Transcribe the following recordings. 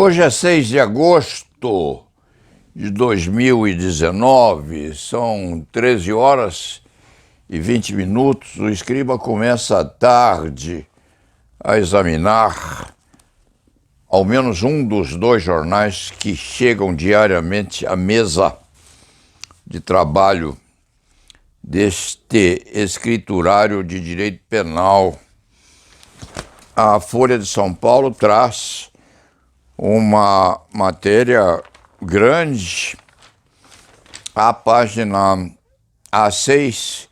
Hoje é 6 de agosto de 2019, são 13 horas e 20 minutos. O Escriba começa à tarde a examinar ao menos um dos dois jornais que chegam diariamente à mesa de trabalho deste escriturário de direito penal. A Folha de São Paulo traz uma matéria grande, a página A6,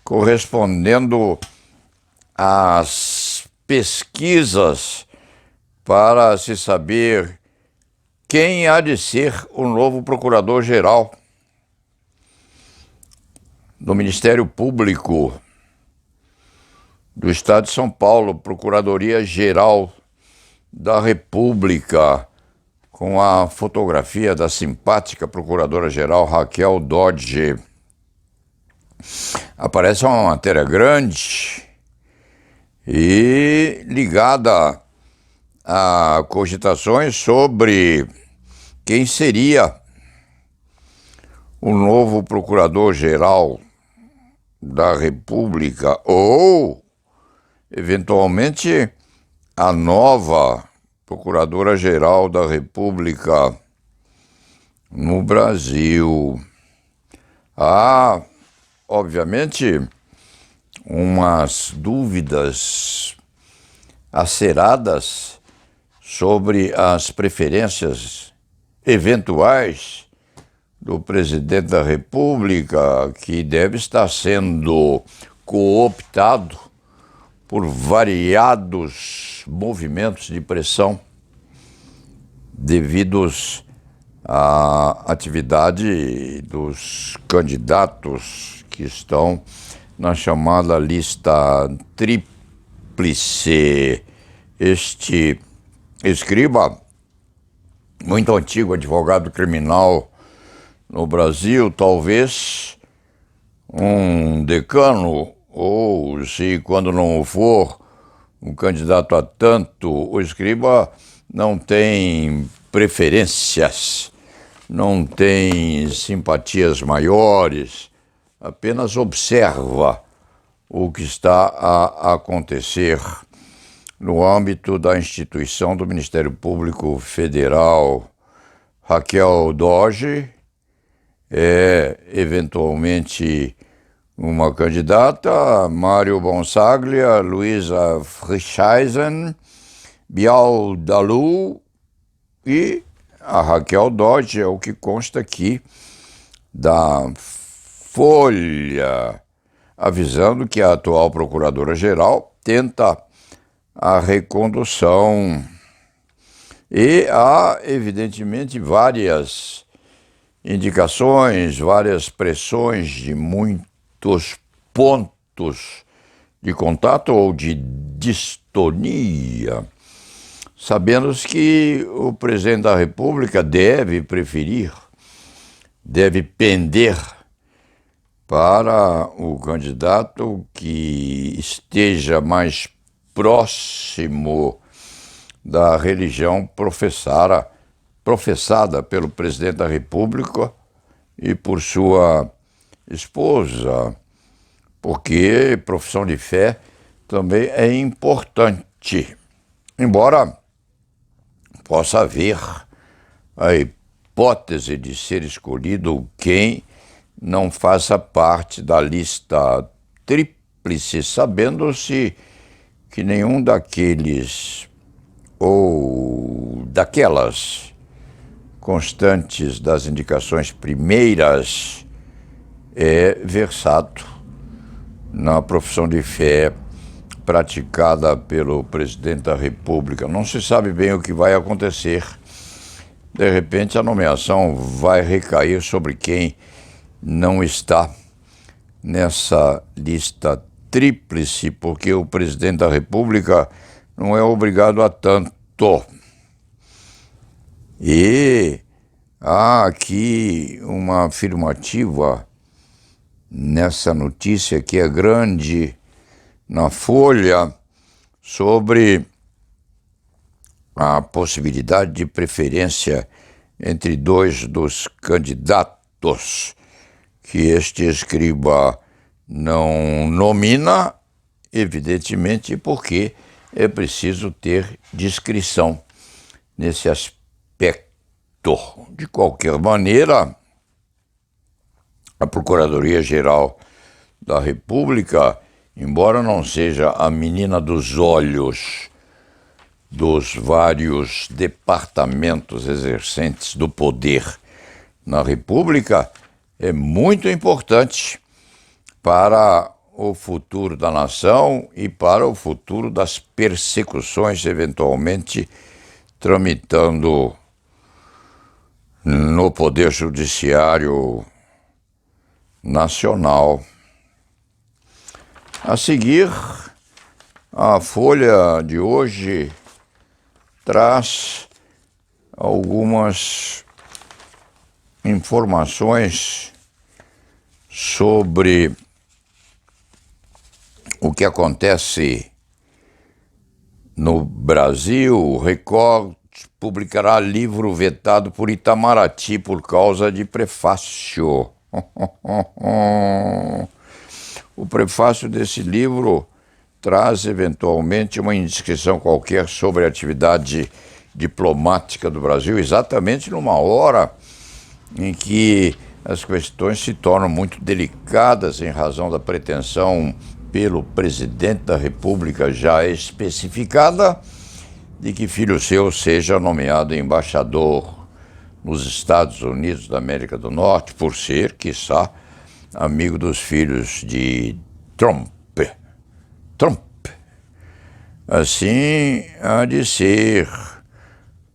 correspondendo às pesquisas para se saber quem há de ser o novo procurador-geral do Ministério Público do Estado de São Paulo, Procuradoria-Geral da República, com a fotografia da simpática procuradora-geral Raquel Dodge. Aparece uma matéria grande e ligada a cogitações sobre quem seria o novo procurador-geral da República ou, eventualmente, a nova Procuradora-Geral da República no Brasil. Há, obviamente, umas dúvidas aceradas sobre as preferências eventuais do presidente da República, que deve estar sendo cooptado por variados movimentos de pressão devidos à atividade dos candidatos que estão na chamada lista tríplice. Este Escriba, muito antigo advogado criminal no Brasil, talvez um decano, ou se quando não for um candidato a tanto, o Escriba não tem preferências, não tem simpatias maiores, apenas observa o que está a acontecer no âmbito da instituição do Ministério Público Federal. Raquel Dodge é eventualmente uma candidata, Mário Bonsaglia, Luísa Frischeisen, Bial Dalu e a Raquel Dodge, é o que consta aqui da Folha, avisando que a atual Procuradora-Geral tenta a recondução. E há, evidentemente, várias indicações, várias pressões de muitos pontos de contato ou de distonia, sabendo que o presidente da República deve pender para o candidato que esteja mais próximo da religião professada pelo presidente da República e por sua esposa, porque profissão de fé também é importante, embora possa haver a hipótese de ser escolhido quem não faça parte da lista tríplice, sabendo-se que nenhum daqueles ou daquelas constantes das indicações primeiras é versado na profissão de fé praticada pelo presidente da República. Não se sabe bem o que vai acontecer. De repente, a nomeação vai recair sobre quem não está nessa lista tríplice, porque o presidente da República não é obrigado a tanto. E há aqui uma afirmativa nessa notícia que é grande na Folha sobre a possibilidade de preferência entre dois dos candidatos que este escriba não nomina, evidentemente porque é preciso ter discrição nesse aspecto. De qualquer maneira, a Procuradoria-Geral da República, embora não seja a menina dos olhos dos vários departamentos exercentes do poder na República, é muito importante para o futuro da nação e para o futuro das persecuções eventualmente tramitando no Poder Judiciário Nacional. A seguir, a Folha de hoje traz algumas informações sobre o que acontece no Brasil. O Record publicará livro vetado por Itamaraty por causa de prefácio. O prefácio desse livro traz eventualmente uma indiscrição qualquer sobre a atividade diplomática do Brasil, exatamente numa hora em que as questões se tornam muito delicadas em razão da pretensão pelo presidente da República já especificada de que filho seu seja nomeado embaixador nos Estados Unidos da América do Norte, por ser, quiçá, amigo dos filhos de Trump. Assim há de ser.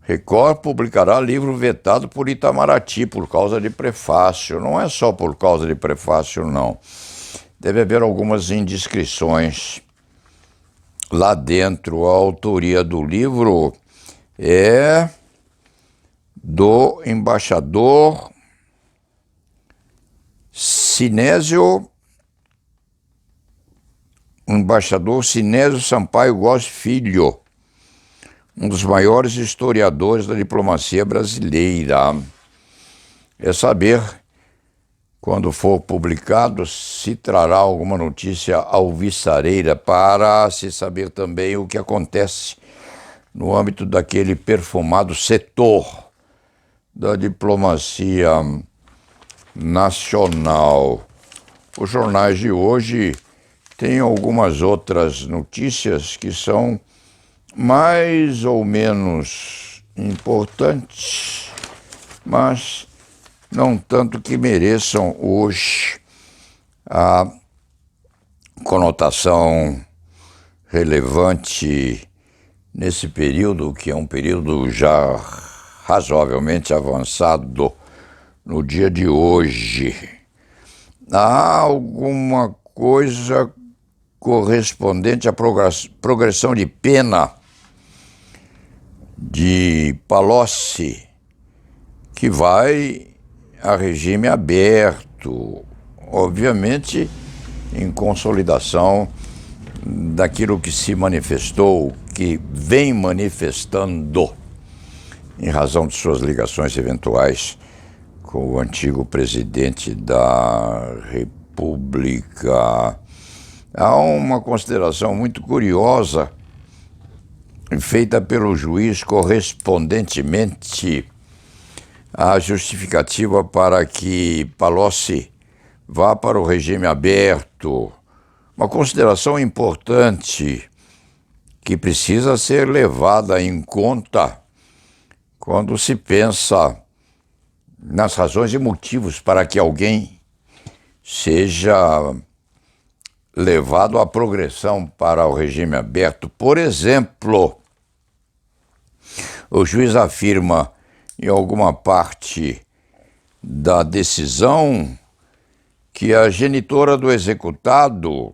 Record publicará livro vetado por Itamaraty por causa de prefácio. Não é só por causa de prefácio, não. Deve haver algumas indiscrições lá dentro. A autoria do livro é do embaixador Sinésio Sampaio Góes Filho, um dos maiores historiadores da diplomacia brasileira. É saber, quando for publicado, se trará alguma notícia alvissareira para se saber também o que acontece no âmbito daquele perfumado setor da diplomacia nacional. Os jornais de hoje têm algumas outras notícias que são mais ou menos importantes, mas não tanto que mereçam hoje a conotação relevante nesse período, que é um período já razoavelmente avançado no dia de hoje. Há alguma coisa correspondente à progressão de pena de Palocci, que vai a regime aberto, obviamente em consolidação daquilo que se manifestou, que vem manifestando em razão de suas ligações eventuais com o antigo presidente da República. Há uma consideração muito curiosa feita pelo juiz correspondentemente à justificativa para que Palocci vá para o regime aberto. Uma consideração importante que precisa ser levada em conta quando se pensa nas razões e motivos para que alguém seja levado à progressão para o regime aberto. Por exemplo, o juiz afirma em alguma parte da decisão que a genitora do executado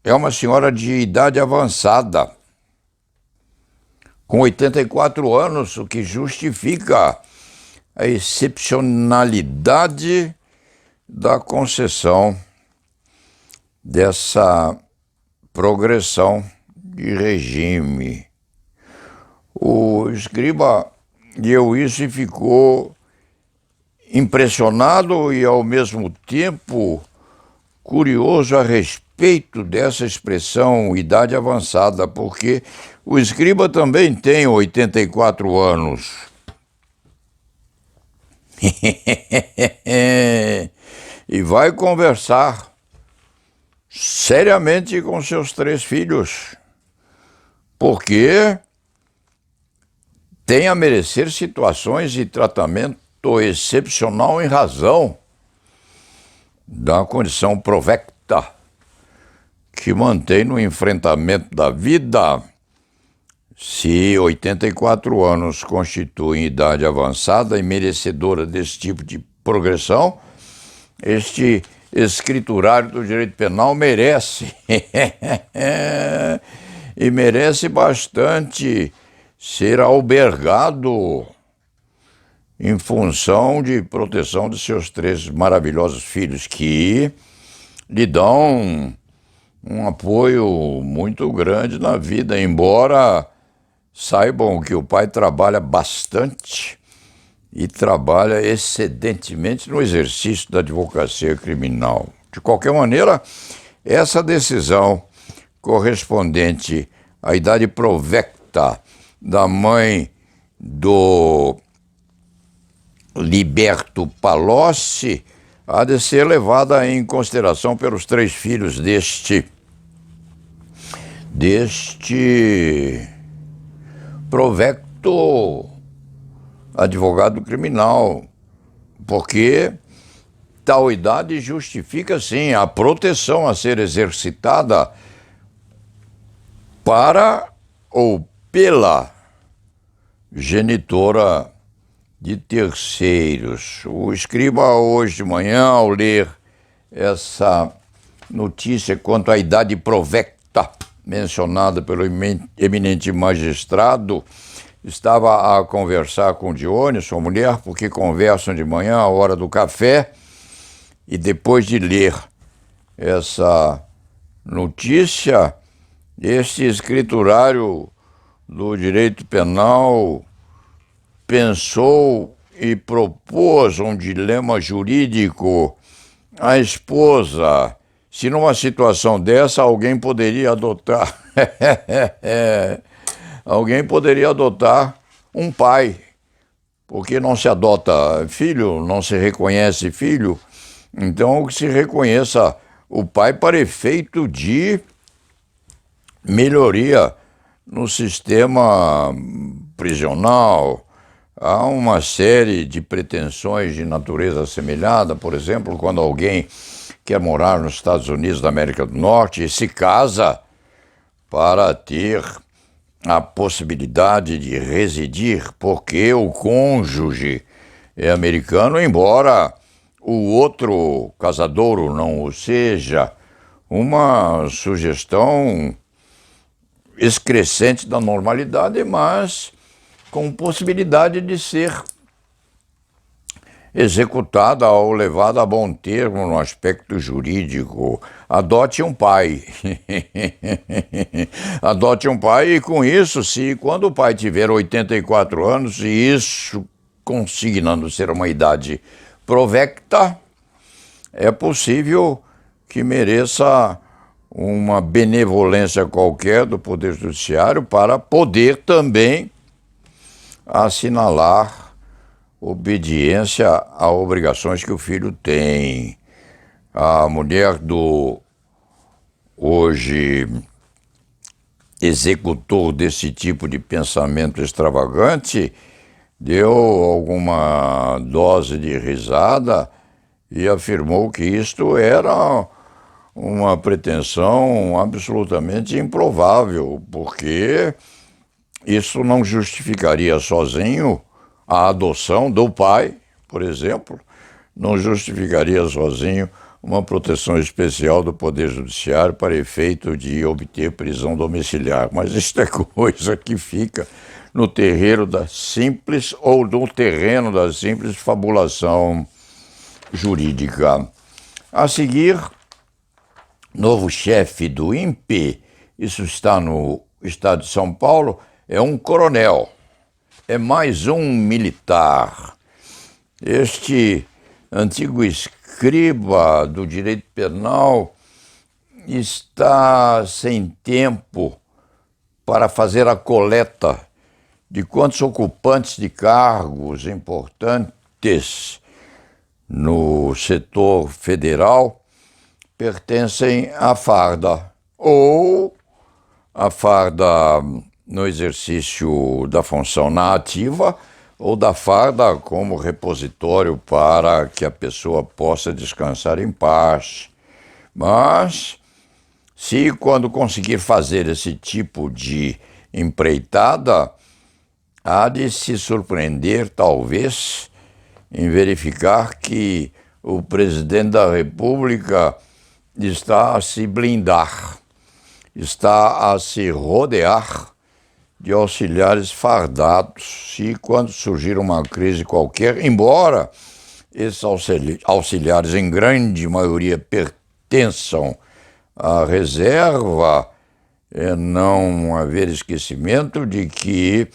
é uma senhora de idade avançada, com 84 anos, o que justifica a excepcionalidade da concessão dessa progressão de regime. O escriba leu isso e ficou impressionado e, ao mesmo tempo, curioso a respeito dessa expressão idade avançada, porque o escriba também tem 84 anos. E vai conversar seriamente com seus 3 filhos, porque tem a merecer situações de tratamento excepcional em razão da condição provecta que mantém no enfrentamento da vida. Se 84 anos constituem idade avançada e merecedora desse tipo de progressão, este escriturário do direito penal merece, e merece bastante ser albergado em função de proteção de seus 3 maravilhosos filhos, que lhe dão um apoio muito grande na vida, embora saibam que o pai trabalha bastante e trabalha excedentemente no exercício da advocacia criminal. De qualquer maneira, essa decisão correspondente à idade provecta da mãe do Liberto Palocci há de ser levada em consideração pelos 3 filhos deste provecto advogado criminal, porque tal idade justifica, sim, a proteção a ser exercitada para ou pela genitora de terceiros. O escriba, hoje de manhã, ao ler essa notícia quanto à idade provecta mencionada pelo eminente magistrado, estava a conversar com Dione, sua mulher, porque conversam de manhã à hora do café, e depois de ler essa notícia, este escriturário do direito penal pensou e propôs um dilema jurídico à esposa. Se numa situação dessa alguém poderia adotar alguém poderia adotar um pai, porque não se adota filho, não se reconhece filho, então que se reconheça o pai para efeito de melhoria no sistema prisional. Há uma série de pretensões de natureza assemelhada, por exemplo, quando alguém quer morar nos Estados Unidos da América do Norte e se casa para ter a possibilidade de residir, porque o cônjuge é americano, embora o outro casadouro não o seja. Uma sugestão excrescente da normalidade, mas com possibilidade de ser executada ou levada a bom termo no aspecto jurídico. Adote um pai. Adote um pai e, com isso, se quando o pai tiver 84 anos, e isso consignando ser uma idade provecta, é possível que mereça uma benevolência qualquer do Poder Judiciário para poder também assinalar obediência a obrigações que o filho tem. A mulher do hoje executor desse tipo de pensamento extravagante deu alguma dose de risada e afirmou que isto era uma pretensão absolutamente improvável, porque isso não justificaria sozinho a adoção do pai, por exemplo, não justificaria sozinho uma proteção especial do Poder Judiciário para efeito de obter prisão domiciliar. Mas isto é coisa que fica no terreiro da simples ou no terreno da simples fabulação jurídica. A seguir, novo chefe do INPE, isso está no estado de São Paulo, é um coronel, é mais um militar. Este antigo escriba do direito penal está sem tempo para fazer a coleta de quantos ocupantes de cargos importantes no setor federal pertencem à farda, ou à farda no exercício da função na ativa, ou da farda como repositório para que a pessoa possa descansar em paz. Mas, se quando conseguir fazer esse tipo de empreitada, há de se surpreender, talvez, em verificar que o presidente da República está a se blindar, está a se rodear de auxiliares fardados. Se quando surgir uma crise qualquer, embora esses auxiliares, em grande maioria, pertençam à reserva, não haver esquecimento de que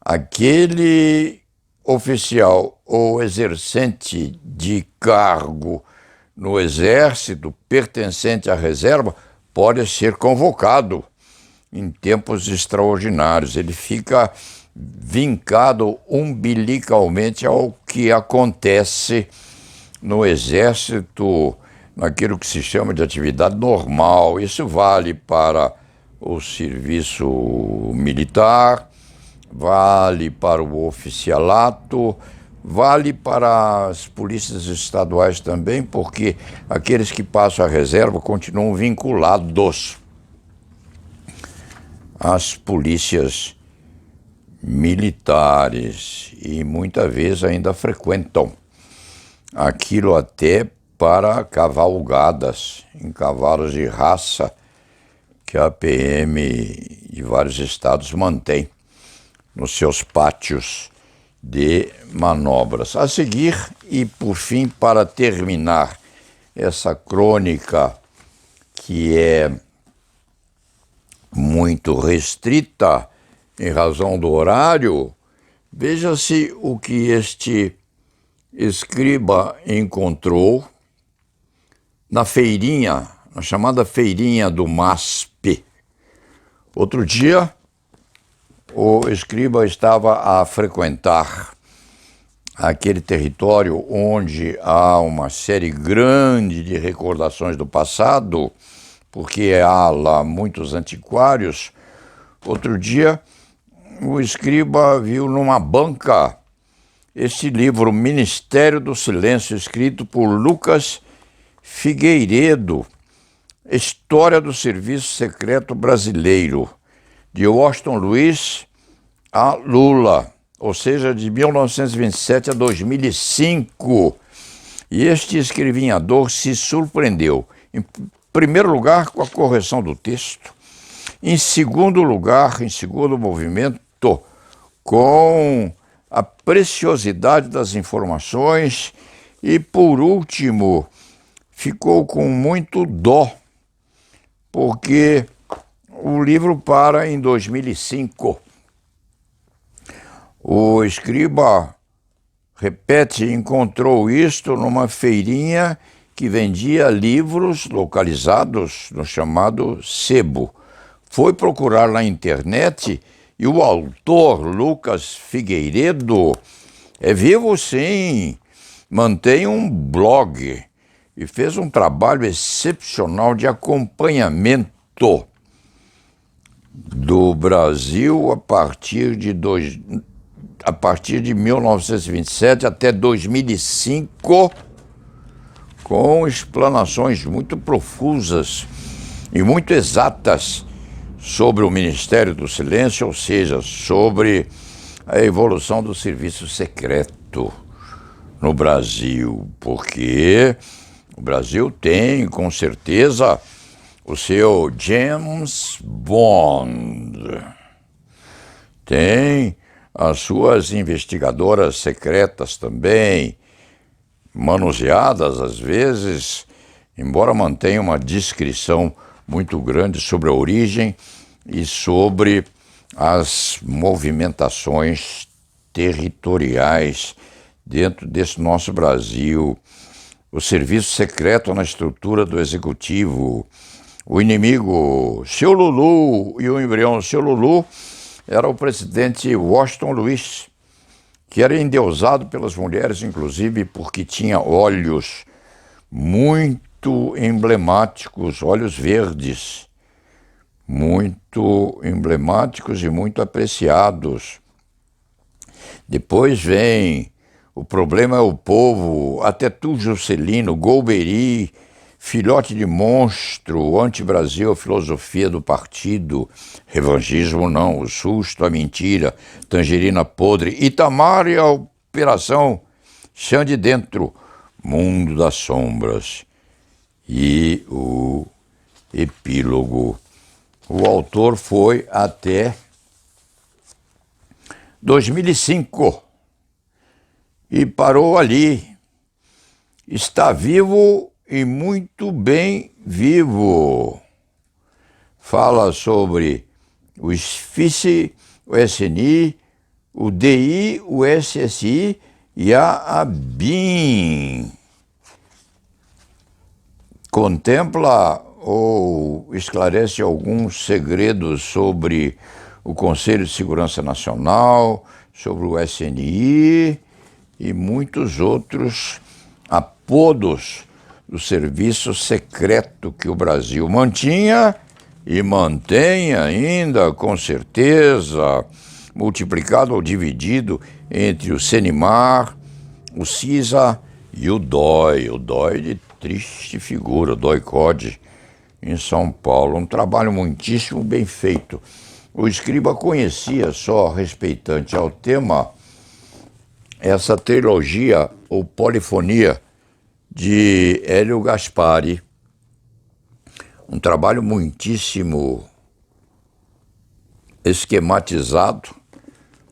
aquele oficial ou exercente de cargo no Exército pertencente à reserva pode ser convocado em tempos extraordinários. Ele fica vincado umbilicalmente ao que acontece no Exército, naquilo que se chama de atividade normal. Isso vale para o serviço militar, vale para o oficialato, vale para as polícias estaduais também, porque aqueles que passam a reserva continuam vinculados às polícias militares e muitas vezes ainda frequentam aquilo até para cavalgadas em cavalos de raça que a PM de vários estados mantém nos seus pátios de manobras. A seguir, e por fim, para terminar essa crônica que é muito restrita em razão do horário, veja-se o que este escriba encontrou na feirinha, na chamada feirinha do MASP. Outro dia, o escriba estava a frequentar aquele território onde há uma série grande de recordações do passado, porque há lá muitos antiquários. Outro dia, o escriba viu numa banca este livro, Ministério do Silêncio, escrito por Lucas Figueiredo, História do Serviço Secreto Brasileiro, de Washington Luiz a Lula, ou seja, de 1927 a 2005. E este escrivinhador se surpreendeu, em primeiro lugar, com a correção do texto, em segundo lugar, em segundo movimento, com a preciosidade das informações e, por último, ficou com muito dó, porque o livro para em 2005. O escriba, repete, encontrou isto numa feirinha que vendia livros localizados no chamado sebo. Foi procurar na internet e o autor, Lucas Figueiredo, é vivo sim, mantém um blog e fez um trabalho excepcional de acompanhamento do Brasil a partir de 1927 até 2005, com explanações muito profusas e muito exatas sobre o Ministério do Silêncio, ou seja, sobre a evolução do serviço secreto no Brasil, porque o Brasil tem, com certeza, o seu James Bond, tem as suas investigadoras secretas também, manuseadas às vezes, embora mantenha uma discrição muito grande sobre a origem e sobre as movimentações territoriais dentro desse nosso Brasil, o serviço secreto na estrutura do executivo, o inimigo, seu Lulu e o embrião. Seu Lulu era o presidente Washington Luiz, que era endeusado pelas mulheres, inclusive porque tinha olhos muito emblemáticos, olhos verdes, muito emblemáticos e muito apreciados. Depois vem O Problema é o Povo, Até Tu, Juscelino, Golbery, Filhote de Monstro, Anti-Brasil, a Filosofia do Partido, Revanchismo não, O Susto, a Mentira, Tangerina Podre, Itamar e a Operação Chão de Dentro, Mundo das Sombras e o epílogo. O autor foi até 2005 e parou ali. Está vivo e muito bem vivo. Fala sobre o SFICE, o SNI, o DI, o SSI e a ABIN. Contempla ou esclarece alguns segredos sobre o Conselho de Segurança Nacional, sobre o SNI e muitos outros apodos do serviço secreto que o Brasil mantinha e mantém ainda, com certeza, multiplicado ou dividido entre o CENIMAR, o CISA e o DOI de triste figura, o DOI-CODE, em São Paulo. Um trabalho muitíssimo bem feito. O escriba conhecia, só respeitante ao tema, essa trilogia ou polifonia de Hélio Gaspari. Um trabalho muitíssimo esquematizado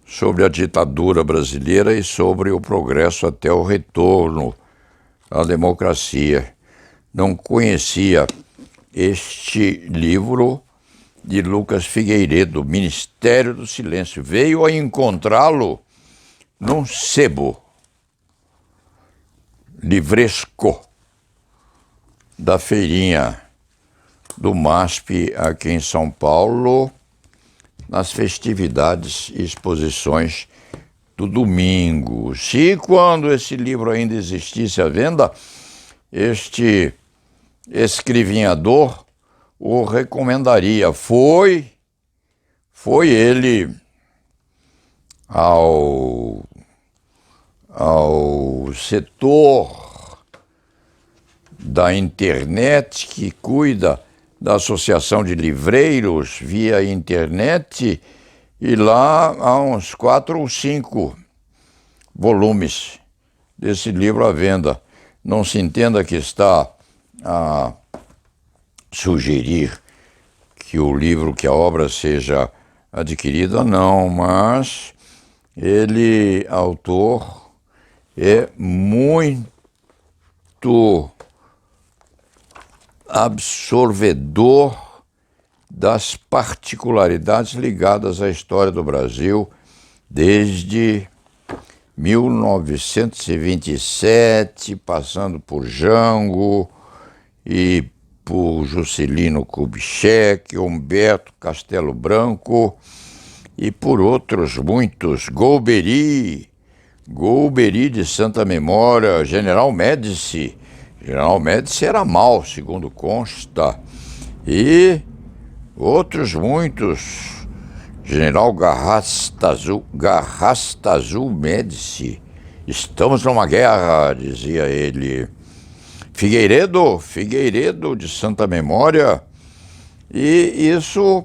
sobre a ditadura brasileira e sobre o progresso até o retorno à democracia. Não conhecia este livro de Lucas Figueiredo, Ministério do Silêncio. Veio a encontrá-lo num sebo livresco da feirinha do MASP aqui em São Paulo, nas festividades e exposições do domingo. Se quando esse livro ainda existisse à venda, este escrivinhador o recomendaria. Foi ele ao setor da internet que cuida da Associação de Livreiros via internet, e lá há uns 4 ou 5 volumes desse livro à venda. Não se entenda que está a sugerir que o livro, que a obra seja adquirida, não, mas ele, autor, é muito absorvedor das particularidades ligadas à história do Brasil desde 1927, passando por Jango e por Juscelino Kubitschek, Humberto Castelo Branco e por outros muitos, Golbery de santa memória, General Médici. General Médici era mau, segundo consta, e outros muitos, General Garrastazu Médici. Estamos numa guerra, dizia ele. Figueiredo de santa memória, e isso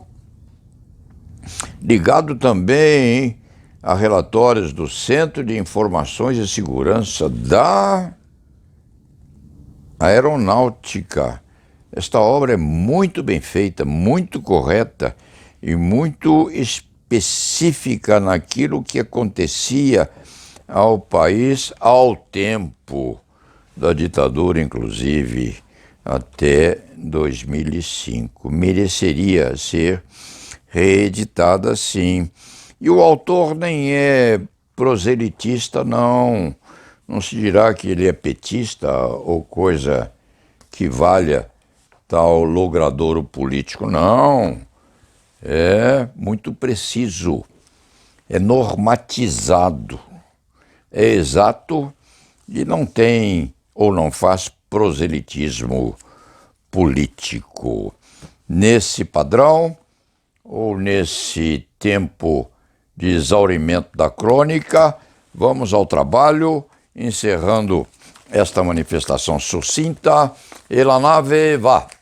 ligado também a relatórios do Centro de Informações e Segurança da Aeronáutica. Esta obra é muito bem feita, muito correta e muito específica naquilo que acontecia ao país ao tempo da ditadura, inclusive até 2005. Mereceria ser reeditada sim. E o autor nem é proselitista, não. Não se dirá que ele é petista ou coisa que valha tal logradouro político, não. É muito preciso, é normatizado, é exato e não tem ou não faz proselitismo político. Nesse padrão, ou nesse tempo de exaurimento da crônica, vamos ao trabalho, encerrando esta manifestação sucinta. E la nave va.